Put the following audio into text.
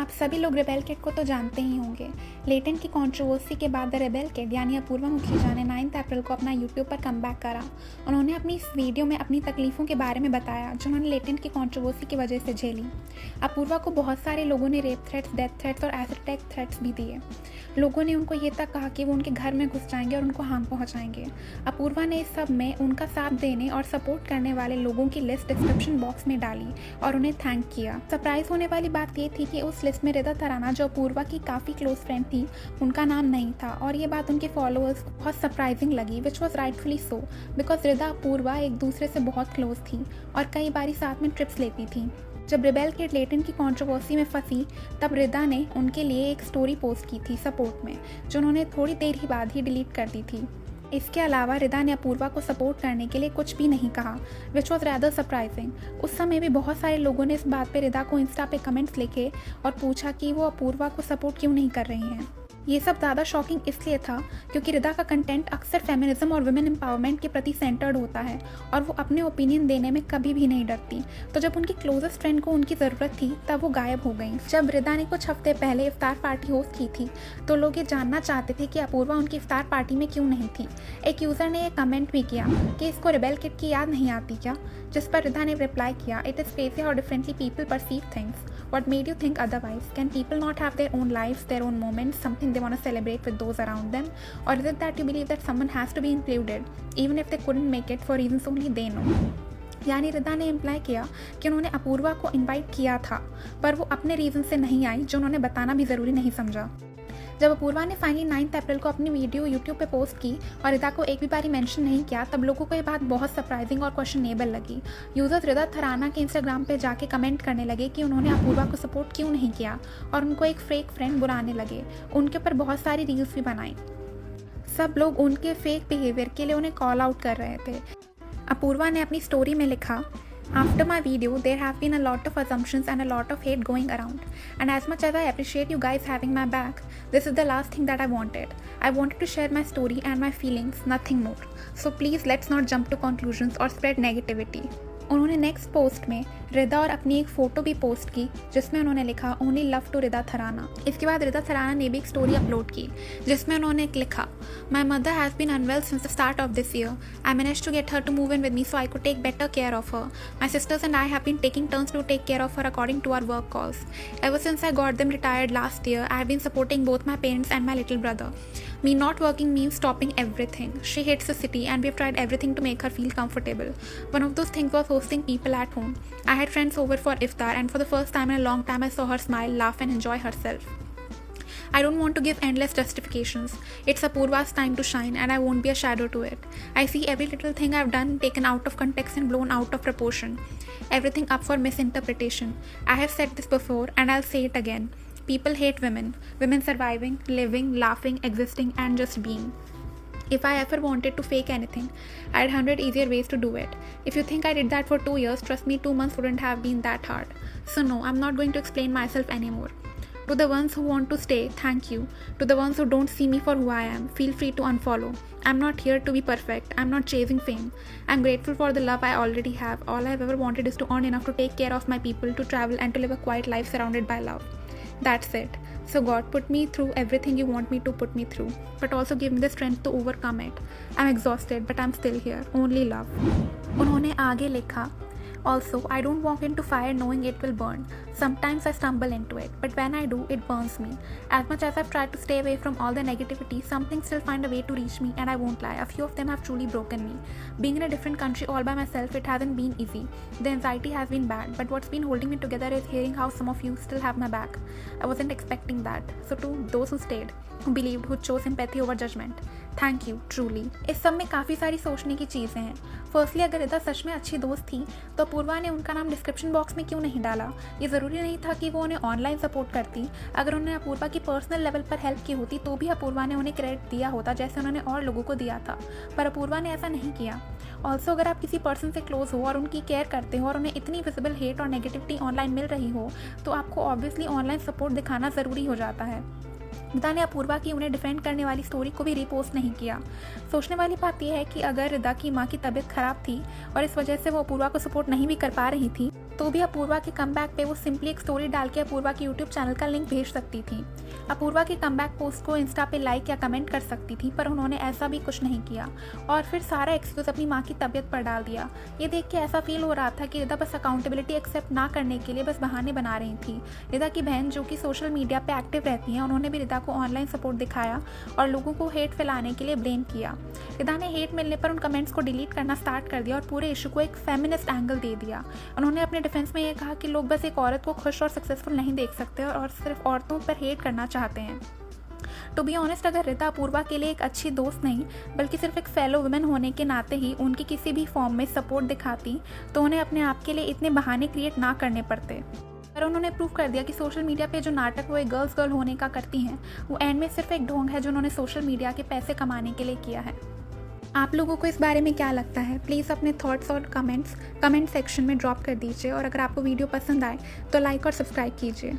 आप सभी लोग रेबेल किड को तो जानते ही होंगे। लेटेंट की कंट्रोवर्सी के बाद द रेबेल किड यानी अपूर्वा मुखीजा ने 9 अप्रैल को अपना यूट्यूब पर कमबैक करा। उन्होंने अपनी इस वीडियो में अपनी तकलीफ़ों के बारे में बताया जो उन्होंने लेटेंट की कंट्रोवर्सी की वजह से झेली। अपूर्वा को बहुत सारे लोगों ने रेप थ्रेट्स, डेथ थ्रेट्स और एसिड अटैक थ्रेट्स भी दिए। लोगों ने उनको ये तक कहा कि वो उनके घर में घुस जाएंगे और उनको हार्म पहुँचाएंगे। अपूर्वा ने इस सब में उनका साथ देने और सपोर्ट करने वाले लोगों की लिस्ट डिस्क्रिप्शन बॉक्स में डाली और उन्हें थैंक किया। सरप्राइज होने वाली बात ये थी कि उस लिस्ट में रिदा थराना, जो अपूर्वा की काफ़ी क्लोज फ्रेंड थी, उनका नाम नहीं था और ये बात उनके फॉलोअर्स को बहुत सरप्राइजिंग लगी, which was rightfully so, because Rida Apoorva एक दूसरे से बहुत क्लोज थी और कई बारी साथ में ट्रिप्स लेती थी। जब रेबेल किड लेटेंट की कंट्रोवर्सी में फंसी तब रिदा ने उनके लिए एक स्टोरी पोस्ट की थी सपोर्ट में, जो उन्होंने थोड़ी देर ही बाद ही डिलीट कर दी थी। इसके अलावा रिदा ने अपूर्वा को सपोर्ट करने के लिए कुछ भी नहीं कहा, विच वॉज रैदर सरप्राइजिंग। उस समय भी बहुत सारे लोगों ने इस बात पे रिदा को इंस्टा पे कमेंट्स लिखे और पूछा कि वो अपूर्वा को सपोर्ट क्यों नहीं कर रही हैं। ये सब ज़्यादा शॉकिंग इसलिए था क्योंकि रिदा का कंटेंट अक्सर फेमिनिज्म और वुमेन एम्पावरमेंट के प्रति सेंटर्ड होता है और वो अपने ओपिनियन देने में कभी भी नहीं डरती। तो जब उनकी क्लोजेस्ट फ्रेंड को उनकी ज़रूरत थी तब वो गायब हो गई। जब रिदा ने कुछ हफ्ते पहले इफ्तार पार्टी होस्ट की थी तो लोग ये जानना चाहते थे कि अपूर्वा उनकी इफ्तार पार्टी में क्यों नहीं थी। एक यूज़र ने ये कमेंट भी किया कि इसको रेबेल किड की याद नहीं आती क्या, जिस पर रिदा ने रिप्लाई किया, it is crazy how differently people perceive things. What made you think otherwise? Can people not have their own lives, their own moments, something they want to celebrate with those around them? Or is it that you believe that someone has to be included, even if they couldn't make it for reasons only they know? यानी रिदा ने imply किया कि उन्होंने अपूर्वा को invite किया था पर वो अपने रीज़न से नहीं आई, जो उन्होंने बताना भी ज़रूरी नहीं समझा। जब अपूर्वा ने फाइनली 9 अप्रैल को अपनी वीडियो यूट्यूब पे पोस्ट की और रिदा को एक भी बारी मेंशन नहीं किया तब लोगों को ये बात बहुत सरप्राइजिंग और क्वेश्चनेबल लगी। यूजर्स रिदा थराना के इंस्टाग्राम पे जाके कमेंट करने लगे कि उन्होंने अपूर्वा को सपोर्ट क्यों नहीं किया और उनको एक फेक फ्रेंड बुलाने लगे। उनके ऊपर बहुत सारी रील्स भी बनाई। सब लोग उनके फेक बिहेवियर के लिए उन्हें कॉल आउट कर रहे थे। अपूर्वा ने अपनी स्टोरी में लिखा, After my video, there have been a lot of assumptions and a lot of hate going around. And as much as I appreciate you guys having my back, this is the last thing that I wanted. I wanted to share my story and my feelings, nothing more. So please let's not jump to conclusions or spread negativity. उन्होंने next post में रिदा और अपनी एक photo भी post की जिसमें उन्होंने लिखा ओनली लव टू रिदा थराना। इसके बाद रिदा थराना ने भी एक स्टोरी अपलोड की जिसमें उन्होंने लिखा, my mother has been unwell since the start of this year. I managed to get her to move in with me so I could take better care of her. My sisters and I have been taking turns to take care of her according to our work calls. Ever since I got them retired last year I have been supporting both my parents and my little brother. Me not working means stopping everything. She hates the city and we've tried everything to make her feel comfortable. One of those things was hosting people at home. I had friends over for iftar and for the first time in a long time I saw her smile, laugh and enjoy herself. I don't want to give endless justifications. It's Apurva's time to shine and I won't be a shadow to it. I see every little thing I've done taken out of context and blown out of proportion. Everything up for misinterpretation. I have said this before and I'll say it again. People hate women. Women surviving, living, laughing, existing and just being. If I ever wanted to fake anything, I had 100 easier ways to do it. If you think I did that for 2 years, trust me, 2 months wouldn't have been that hard. So no, I'm not going to explain myself anymore. To the ones who want to stay, thank you. To the ones who don't see me for who I am, feel free to unfollow. I'm not here to be perfect. I'm not chasing fame. I'm grateful for the love I already have. All I've ever wanted is to earn enough to take care of my people, to travel and to live a quiet life surrounded by love. That's it. So God, put me through everything you want me to put me through, but also give me the strength to overcome it. I'm exhausted, but I'm still here. Only love. उन्होंने आगे लिखा, Also, I don't walk into fire knowing it will burn. Sometimes I stumble into it, but when I do, it burns me. As much as I've tried to stay away from all the negativity, some things still find a way to reach me, and I won't lie. A few of them have truly broken me. Being in a different country all by myself, it hasn't been easy. The anxiety has been bad, but what's been holding me together is hearing how some of you still have my back. I wasn't expecting that. So to those who stayed, who believed, who chose sympathy over judgment, thank you truly. इस सब में काफ़ी सारी सोचने की चीज़ें हैं। Firstly, अगर रिदा सच में अच्छी दोस्त थी तो अपूर्वा ने उनका नाम डिस्क्रिप्शन बॉक्स में क्यों नहीं डाला? ये ज़रूरी नहीं था कि वो उन्हें ऑनलाइन सपोर्ट करती। अगर उन्हें अपूर्वा की पर्सनल लेवल पर हेल्प की होती तो भी अपूर्वा ने उन्हें क्रेडिट दिया होता जैसे उन्होंने और लोगों को दिया था, पर अपूर्वा ने ऐसा नहीं किया। ऑल्सो, अगर आप किसी पर्सन से क्लोज हो और उनकी केयर करते हो और उन्हें इतनी विजिबल हेट और नेगेटिविटी ऑनलाइन मिल रही हो तो आपको ऑब्वियसली ऑनलाइन सपोर्ट दिखाना ज़रूरी हो जाता है। रिदा ने अपूर्वा की उन्हें डिफेंड करने वाली स्टोरी को भी रीपोस्ट नहीं किया। सोचने वाली बात यह है कि अगर रिदा की माँ की तबीयत खराब थी और इस वजह से वो अपूर्वा को सपोर्ट नहीं भी कर पा रही थी तो भी अपूर्वा के कमबैक पे वो सिंपली एक स्टोरी डाल के अपूर्वा के यूट्यूब चैनल का लिंक भेज सकती थी। अपूर्वा के कमबैक पोस्ट को इंस्टा पे लाइक या कमेंट कर सकती थी, पर उन्होंने ऐसा भी कुछ नहीं किया और फिर सारा एक्सक्यूज़ अपनी माँ की तबीयत पर डाल दिया। ये देख के ऐसा फील हो रहा था कि रिदा बस अकाउंटेबिलिटी एक्सेप्ट ना करने के लिए बस बहाने बना रही थी। रिदा की बहन जो कि सोशल मीडिया पे एक्टिव रहती हैं, उन्होंने भी रिदा को ऑनलाइन सपोर्ट दिखाया और लोगों को हेट फैलाने के लिए ब्लेम किया। रिदा ने हेट मिलने पर उन कमेंट्स को डिलीट करना स्टार्ट कर दिया और पूरे इशू को एक फेमिनिस्ट एंगल दे दिया। उन्होंने अपने डिफेंस में ये कहा कि लोग बस एक औरत को खुश और सक्सेसफुल नहीं देख सकते और सिर्फ औरतों पर हेट करना चाहते हैं। टू बी ऑनेस्ट, अगर रिदा अपूर्वा के लिए एक अच्छी दोस्त नहीं बल्कि सिर्फ एक फेलो वुमेन होने के नाते ही उनकी किसी भी फॉर्म में सपोर्ट दिखाती तो उन्हें अपने आप के लिए इतने बहाने क्रिएट ना करने पड़ते। पर उन्होंने प्रूव कर दिया कि सोशल मीडिया पे जो नाटक वो एक गर्ल होने का करती हैं, वो एंड में सिर्फ एक ढोंग है जो उन्होंने सोशल मीडिया के पैसे कमाने के लिए किया है। आप लोगों को इस बारे में क्या लगता है? प्लीज़ अपने थॉट्स और कमेंट सेक्शन में ड्रॉप कर दीजिए और अगर आपको वीडियो पसंद आए तो लाइक और सब्सक्राइब कीजिए।